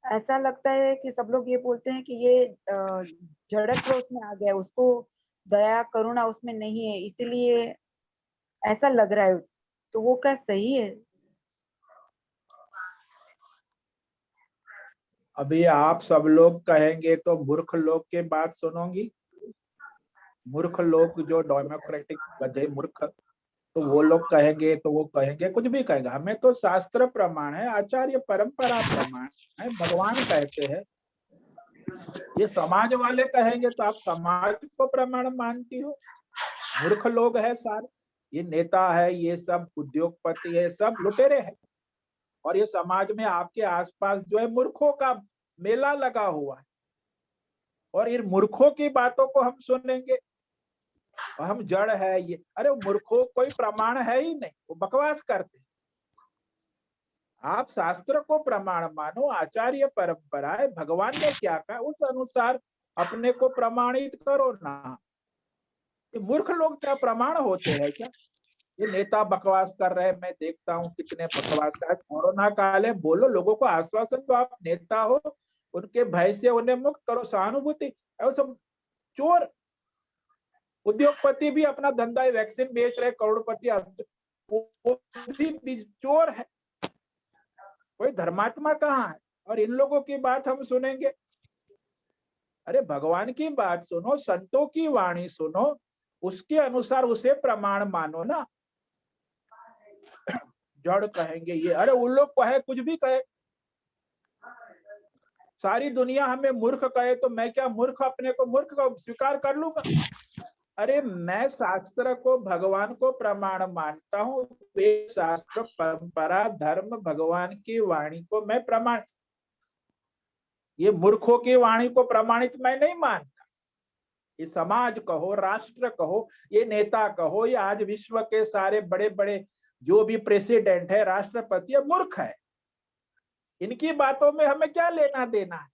ऐसा लगता है कि सब लोग ये बोलते हैं कि ये जड़त्व उसमें आ गया, उसको दया करुणा उसमें नहीं है, इसीलिए ऐसा लग रहा है। तो वो क्या सही है? अभी आप सब लोग कहेंगे तो मूर्ख लोग के बात सुनोगी? मूर्ख लोग जो डेमोक्रेटिक गधे मूर्ख, तो वो लोग कहेंगे तो वो कहेंगे, कुछ भी कहेगा। हमें तो शास्त्र प्रमाण है, आचार्य परंपरा प्रमाण है, भगवान कहते हैं। ये समाज वाले कहेंगे तो आप समाज को प्रमाण मानती हो? मूर्ख लोग है सारे। ये नेता है, ये सब उद्योगपति है, सब लुटेरे हैं। और ये समाज में आपके आसपास जो है मूर्खों का मेला लगा हुआ है। और इन मूर्खों की बातों को हम सुनेंगे और हम जड़ है ये। अरे मूर्खों कोई प्रमाण है ही नहीं, वो बकवास करते हैं। आप शास्त्र को प्रमाण मानो, आचार्य परंपरा है, भगवान ने क्या कहा उस अनुसार अपने को प्रमाणित करो ना। ये मूर्ख लोग क्या प्रमाण होते हैं क्या? ये नेता बकवास कर रहे हैं, मैं देखता हूँ कितने बकवास का है। कोरोना काल है, बोलो लोगों को आश्वासन दो, आप नेता हो, उनके भय से उन्हें मुक्त करो, सहानुभूति। और सब चोर उद्योगपति भी अपना धंधा वैक्सीन बेच रहे, करोड़पति वो भी चोर है। कोई धर्मात्मा कहाँ है? और इन लोगों की बात हम सुनेंगे? अरे भगवान की बात सुनो, संतों की वाणी सुनो, उसके अनुसार उसे प्रमाण मानो ना। जड़ कहेंगे ये, अरे उन लोग कहे कुछ भी कहे, सारी दुनिया हमें मूर्ख कहे तो मैं क्या मूर्ख अपने को मूर्ख को स्वीकार कर लूंगा? अरे मैं शास्त्र को भगवान को प्रमाण मानता हूँ। शास्त्र परंपरा धर्म भगवान की वाणी को मैं प्रमाण, ये मूर्खों की वाणी को प्रमाणित मैं नहीं मानता। ये समाज कहो, राष्ट्र कहो, ये नेता कहो, ये आज विश्व के सारे बड़े बड़े जो भी प्रेसिडेंट है, राष्ट्रपति है, मूर्ख है। इनकी बातों में हमें क्या लेना देना है?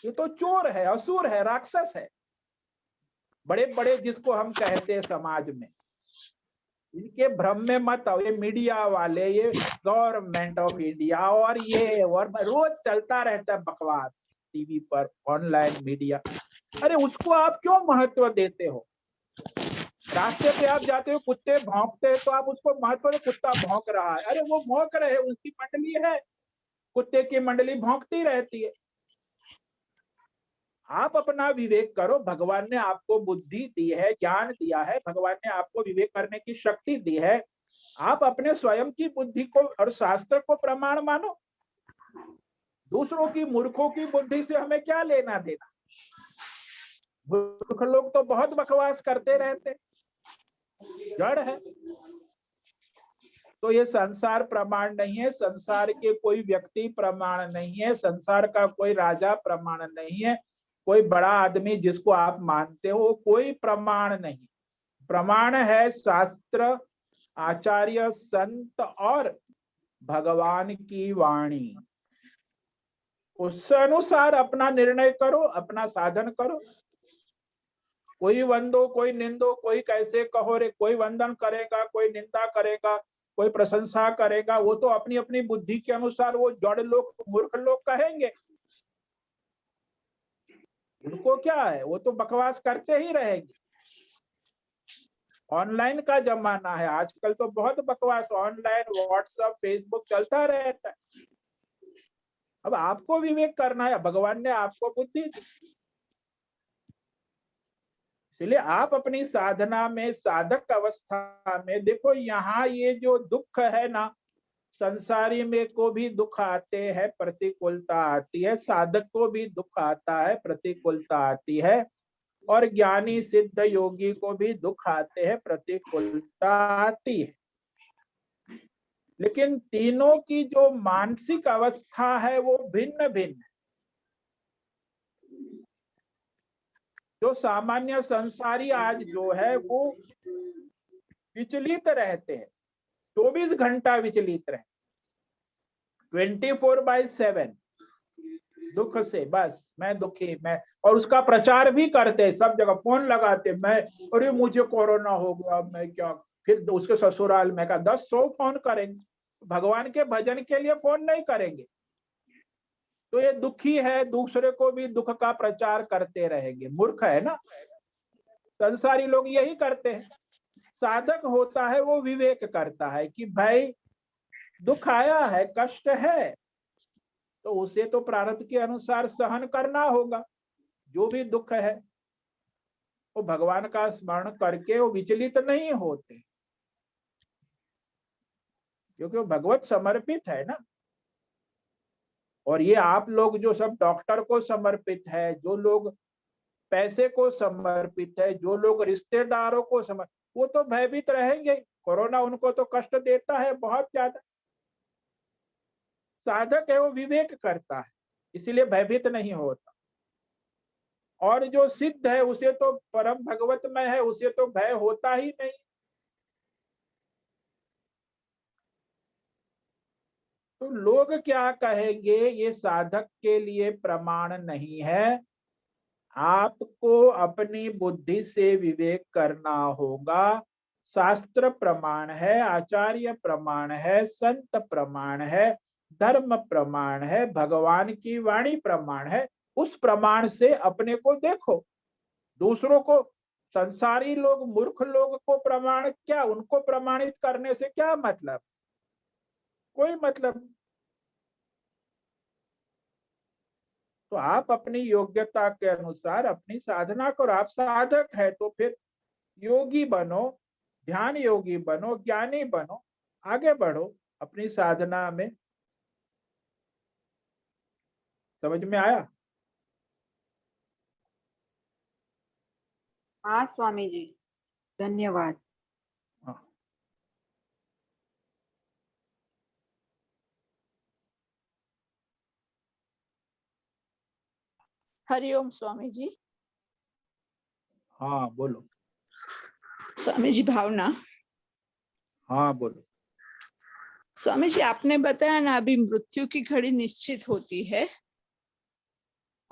ये तो चोर है, असुर है, राक्षस है। बड़े बड़े जिसको हम कहते हैं समाज में, इनके भ्रम में मत आओ। ये मीडिया वाले, ये गवर्नमेंट ऑफ इंडिया और ये और रोज चलता रहता है बकवास टीवी पर, ऑनलाइन मीडिया। अरे उसको आप क्यों महत्व देते हो? रास्ते पे आप जाते हो, कुत्ते भौंकते हैं तो आप उसको महत्व दो, कुत्ता भौंक रहा है, अरे वो भौंक रहे, उसकी मंडली है, कुत्ते की मंडली भौंकती रहती है। आप अपना विवेक करो। भगवान ने आपको बुद्धि दी है, ज्ञान दिया है, भगवान ने आपको विवेक करने की शक्ति दी है। आप अपने स्वयं की बुद्धि को और शास्त्र को प्रमाण मानो। दूसरों की, मूर्खों की बुद्धि से हमें क्या लेना देना? मूर्ख लोग तो बहुत बकवास करते रहते, जड़ है। तो ये संसार प्रमाण नहीं है, संसार के कोई व्यक्ति प्रमाण नहीं है, संसार का कोई राजा प्रमाण नहीं है, कोई बड़ा आदमी जिसको आप मानते हो कोई प्रमाण नहीं। प्रमाण है शास्त्र, आचार्य, संत और भगवान की वाणी। उस अनुसार अपना निर्णय करो, अपना साधन करो। कोई वंदो, कोई निंदो, कोई कैसे कहो रे, कोई वंदन करेगा, कोई निंदा करेगा, कोई प्रशंसा करेगा, वो तो अपनी अपनी बुद्धि के अनुसार वो जड़ लोग, मूर्ख लोग कहेंगे। उनको क्या है, वो तो बकवास करते ही रहेंगे। ऑनलाइन का जमाना है आजकल, तो बहुत बकवास ऑनलाइन, व्हाट्सएप, फेसबुक चलता रहता है। अब आपको विवेक करना है, भगवान ने आपको बुद्धि दी, इसलिए आप अपनी साधना में, साधक अवस्था में देखो, यहाँ ये जो दुख है ना, संसारी में को भी दुख आते हैं, प्रतिकूलता आती है, साधक को भी दुख आता है, प्रतिकूलता आती है, और ज्ञानी सिद्ध योगी को भी दुख आते हैं, प्रतिकूलता आती है। लेकिन तीनों की जो मानसिक अवस्था है वो भिन्न भिन्न है। जो सामान्य संसारी आज जो है वो विचलित रहते हैं, 24 घंटा विचलित रहते, 24/7 दुख से, बस मैं दुखी, मैं, और उसका प्रचार भी करते, सब जगह फोन लगाते, मैं, अरे मुझे कोरोना हो गया, मैं क्या, फिर उसके ससुराल में का 10-100 फोन करेंगे, भगवान के भजन के लिए फोन नहीं करेंगे। तो ये दुखी है, दूसरे को भी दुख का प्रचार करते रहेंगे, मूर्ख है ना। संसारी लोग यही करते हैं। साधक होता है वो विवेक करता है कि भाई दुख आया है, कष्ट है, तो उसे तो प्रारब्ध के अनुसार सहन करना होगा। जो भी दुख है वो भगवान का स्मरण करके वो विचलित नहीं होते, क्योंकि वो भगवत समर्पित है ना। और ये आप लोग जो सब डॉक्टर को समर्पित है, जो लोग पैसे को समर्पित है, जो लोग रिश्तेदारों को समर्पित, वो तो भयभीत रहेंगे। कोरोना उनको तो कष्ट देता है बहुत ज्यादा। साधक है वो विवेक करता है, इसीलिए भयभीत नहीं होता। और जो सिद्ध है उसे तो परम भगवत में है, उसे तो भय होता ही नहीं। तो लोग क्या कहेंगे ये साधक के लिए प्रमाण नहीं है। आपको अपनी बुद्धि से विवेक करना होगा। शास्त्र प्रमाण है, आचार्य प्रमाण है, संत प्रमाण है, धर्म प्रमाण है, भगवान की वाणी प्रमाण है। उस प्रमाण से अपने को देखो। दूसरों को, संसारी लोग, मूर्ख लोग को प्रमाण क्या, उनको प्रमाणित करने से क्या मतलब? कोई मतलब नहीं। तो आप अपनी योग्यता के अनुसार अपनी साधना करो। आप साधक है तो फिर योगी बनो, ध्यान योगी बनो, ज्ञानी बनो, आगे बढ़ो अपनी साधना में। समझ में आया? हाँ स्वामी जी, धन्यवाद। हाँ। हरिओम स्वामी जी। हाँ बोलो। स्वामी जी भावना। हाँ बोलो। स्वामी जी आपने बताया ना अभी मृत्यु की घड़ी निश्चित होती है,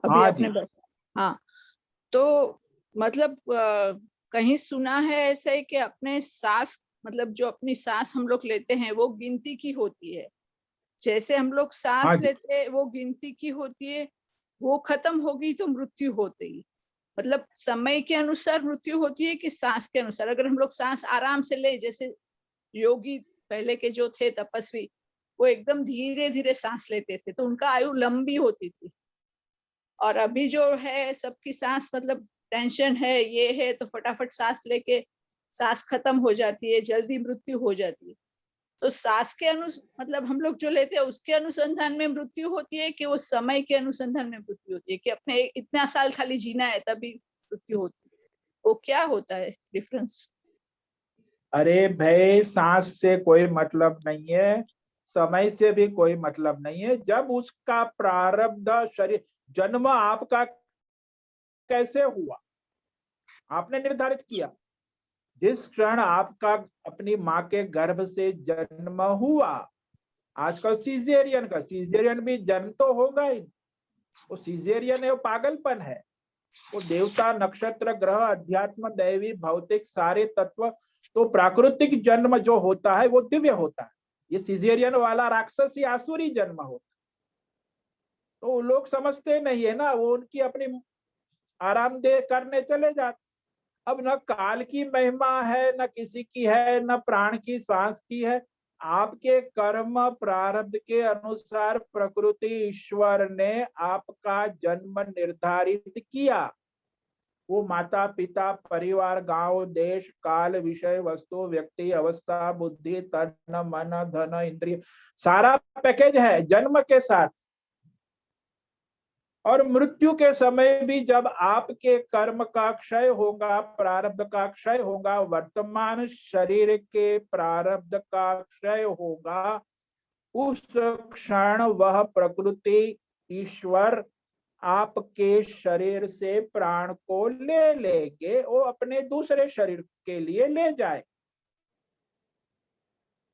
अभी हाँ आपने जी। बताया। हाँ, तो मतलब कहीं सुना है ऐसा है कि अपने सांस, मतलब जो अपनी सांस हम लोग लेते हैं वो गिनती की होती है। जैसे हम लोग हाँ सांस जी। लेते हैं वो गिनती की होती है, वो खत्म होगी तो मृत्यु होती। मतलब समय के अनुसार मृत्यु होती है कि सांस के अनुसार? अगर हम लोग सांस आराम से ले, जैसे योगी पहले के जो थे तपस्वी, वो एकदम धीरे धीरे सांस लेते थे तो उनका आयु लंबी होती थी। और अभी जो है सबकी सांस, मतलब टेंशन है, ये है, तो फटाफट सांस लेके सांस खत्म हो जाती है, जल्दी मृत्यु हो जाती है। तो सांस के मतलब हम लोग जो लेते हैं उसके अनुसंधान में मृत्यु होती है कि वो समय के अनुसंधान में मृत्यु होती है, कि अपने इतना साल खाली जीना है तभी मृत्यु होती है? वो क्या होता है डिफरेंस? अरे भाई, सांस से कोई मतलब नहीं है, समय से भी कोई मतलब नहीं है। जब उसका प्रारब्ध शरीर, जन्म आपका कैसे हुआ आपने निर्धारित किया। जिस क्षण आपका अपनी माँ के गर्भ से जन्म हुआ, आजकल सीजेरियन भी जन्म तो होगा ही। वो सीजेरियन है, वो पागलपन है। वो देवता, नक्षत्र, ग्रह, अध्यात्म, दैवी, भौतिक सारे तत्व, तो प्राकृतिक जन्म जो होता है वो दिव्य होता है। ये सीजेरियन वाला राक्षसी आसुरी जन्म होता है। तो लोग समझते नहीं है ना, वो उनकी अपनी आरामदेह करने चले जाते। अब न काल की महिमा है, न किसी की है, न प्राण की श्वास की है। आपके कर्म प्रारब्ध के अनुसार प्रकृति ईश्वर ने आपका जन्म निर्धारित किया। वो माता पिता परिवार गांव देश काल विषय वस्तु व्यक्ति अवस्था बुद्धि तन मन धन इंद्रिय, सारा पैकेज है जन्म के साथ। और मृत्यु के समय भी जब आपके कर्म का क्षय होगा, प्रारब्ध का क्षय होगा, वर्तमान शरीर के प्रारब्ध का क्षय होगा, उस क्षण वह प्रकृति ईश्वर आपके शरीर से प्राण को ले लेंगे, वो अपने दूसरे शरीर के लिए ले जाए।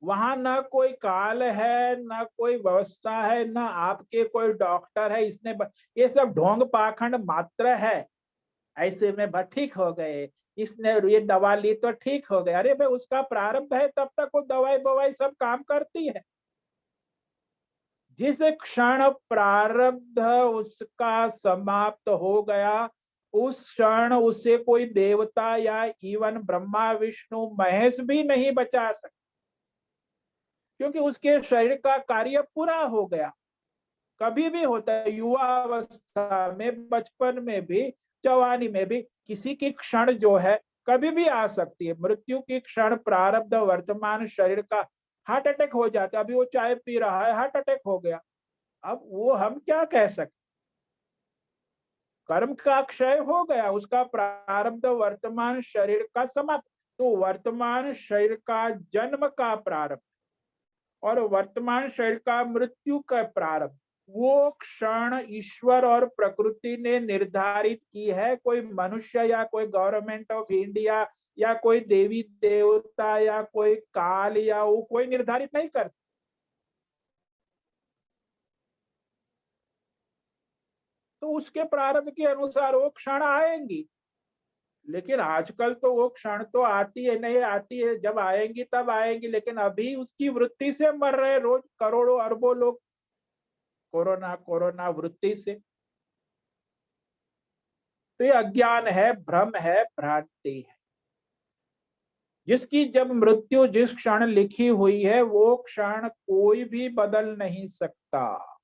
वहां न कोई काल है, न कोई व्यवस्था है, न आपके कोई डॉक्टर है। ये सब ढोंग पाखंड मात्र है। ऐसे में ठीक हो गए, इसने ये दवा ली तो ठीक हो गया। अरे भाई, उसका प्रारब्ध है, तब तक वो दवाई बवाई सब काम करती है। जिस क्षण प्रारब्ध उसका समाप्त हो गया, उस क्षण उसे कोई देवता या इवन ब्रह्मा विष्णु महेश भी नहीं बचा सकते, क्योंकि उसके शरीर का कार्य पूरा हो गया। कभी भी होता है, युवा अवस्था में, बचपन में भी, जवानी में भी, किसी की क्षण जो है कभी भी आ सकती है। मृत्यु की क्षण प्रारब्ध वर्तमान शरीर का, हार्ट अटैक हो जाता है। अभी वो चाय पी रहा है, हार्ट अटैक हो गया। अब वो हम क्या कह सकते? कर्म का क्षय हो गया, उसका प्रारब्ध वर्तमान शरीर का समाप्त। तो वर्तमान शरीर का जन्म का प्रारब्ध और वर्तमान शरीर का मृत्यु का प्रारब्ध, वो क्षण ईश्वर और प्रकृति ने निर्धारित की है। कोई मनुष्य या कोई गवर्नमेंट ऑफ इंडिया या कोई देवी देवता या कोई काल या वो कोई निर्धारित नहीं करता। तो उसके प्रारब्ध के अनुसार वो क्षण आएंगी। लेकिन आजकल तो वो क्षण तो आती है नहीं, आती है जब आएंगी तब आएंगी। लेकिन अभी उसकी वृत्ति से मर रहे रोज करोड़ों अरबों लोग, कोरोना कोरोना वृत्ति से। तो ये अज्ञान है, भ्रम है, भ्रांति है। जिसकी जब मृत्यु जिस क्षण लिखी हुई है, वो क्षण कोई भी बदल नहीं सकता।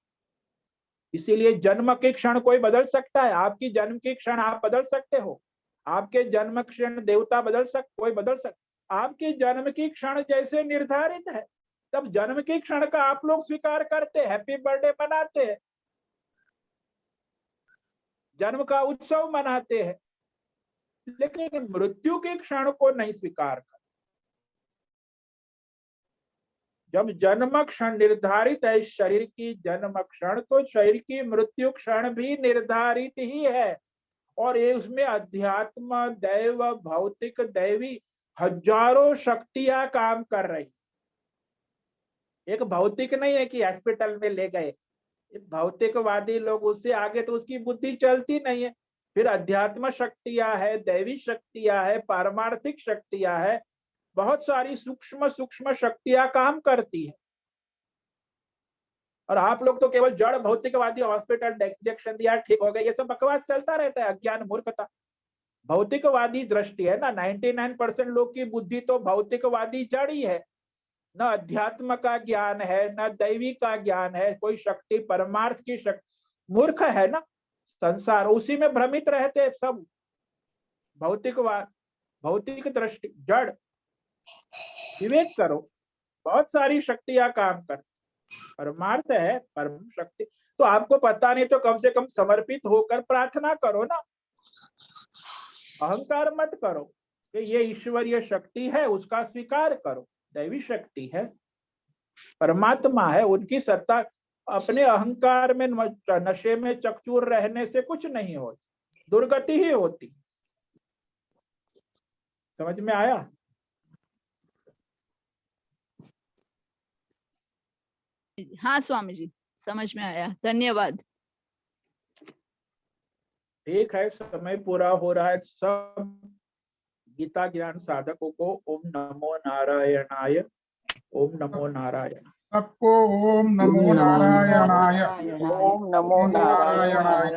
इसीलिए जन्म के क्षण कोई बदल सकता है? आपकी जन्म के क्षण आप बदल सकते हो? आपके जन्म क्षण देवता कोई बदल सकता? आपके जन्म की क्षण जैसे निर्धारित है, तब जन्म के क्षण का आप लोग स्वीकार करते, हैप्पी बर्थडे मनाते हैं, जन्म का उत्सव मनाते हैं, लेकिन मृत्यु के क्षण को नहीं स्वीकार कर। जब जन्म क्षण निर्धारित है इस शरीर की जन्म क्षण, तो शरीर की मृत्यु क्षण भी निर्धारित ही है। और ये उसमें अध्यात्म, दैव, भौतिक, दैवी हजारों शक्तियां काम कर रही। एक भौतिक नहीं है कि हॉस्पिटल में ले गए, भौतिकवादी लोग, उससे आगे तो उसकी बुद्धि चलती नहीं है। फिर अध्यात्म शक्तियां है, दैवी शक्तियां है, पारमार्थिक शक्तियां है, बहुत सारी सूक्ष्म सूक्ष्म शक्तियां काम करती है। और आप लोग तो केवल जड़ भौतिकवादी, हॉस्पिटल इंजेक्शन दिया ठीक हो गया, ये सब बकवास चलता रहता है, अज्ञान मूर्खता। भौतिकवादी दृष्टि है ना, 99% लोग की बुद्धि तो भौतिकवादी जड़ ही है। न अध्यात्म का ज्ञान है, न दैवी का ज्ञान है, कोई शक्ति परमार्थ की शक्ति, मूर्ख है ना संसार, उसी में भ्रमित रहते सब। भौतिकवाद, भौतिक दृष्टि, जड़। विवेक करो, बहुत सारी शक्तियां काम कर, परमार्थ है, परम शक्ति। तो आपको पता नहीं तो कम से कम समर्पित होकर प्रार्थना करो ना, अहंकार मत करो कि ये ईश्वरीय शक्ति है, उसका स्वीकार करो। दैवी शक्ति है, परमात्मा है, उनकी सत्ता। अपने अहंकार में नशे में चकचूर रहने से कुछ नहीं होती, दुर्गति ही होती। समझ में आया? हाँ स्वामी जी, समझ में आया, धन्यवाद। ठीक है, समय पूरा हो रहा है। सब गीता ज्ञान साधकों को ओम नमो नारायणाय, ओम नमो नारायण। सबको ओम नमो नारायणाय। ओम नमो नारायणाय।